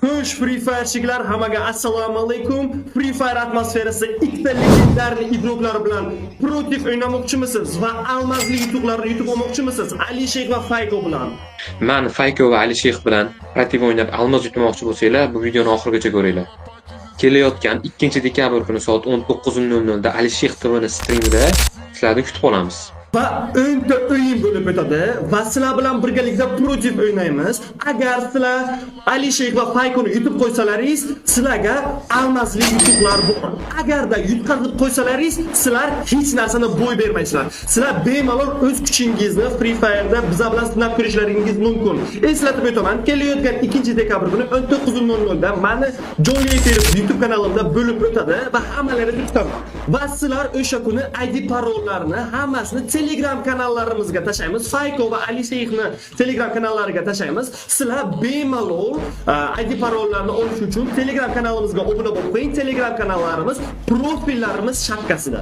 Xo'sh, Free Fire'chilar, hammaga assalomu alaykum. Free Fire atmosferasi ikkita legendarniy idroklar bilan protiv o'ynamoqchimisiz va almazli yutuqlarni yutib olmoqchimisiz? Alisher va Fayko bilan. Man Fayko va Alisher bilan protiv o'ynab almoz yutmoqchi bo'lsanglar, bu videoni oxirigacha ko'ringlar. Kelayotgan 2-dekabr kuni soat 19:00 da Alisher TV'ning streamida sizlarni kutib qolamiz. Va 10 ta o'yin bo'lib o'tadi va sizlar bilan birgalikda protiv o'ynaymiz. Agar sizlar Alisher va Faykoni yutib qo'ysalaringiz, sizlarga almazli yutuqlar bor. Agarda yutqazib qo'ysalaringiz, sizlar hech narsani bo'y bermaysizlar. Sizlar bemalol o'z kuchingizni Free Fire'da bizlar bilan sinab ko'rishlaringiz mumkin. Eslatib o'taman, kelayotgan 2-dekabr kuni 19:00 da meni Joy Efirov YouTube kanalimda bo'lib o'tadi va hammalarini kutaman. Va sizlar o'sha kuni ID parollarini hammasini Telegram kanallarimizga tashlaymiz. Fayko va Alisherni Telegram kanallariga tashlaymiz. Sizlar bemalol ID parollarni olish uchun Telegram kanalimizga obuna bo'lib qo'ying. Telegram kanallarimiz profillarimiz shapkasida.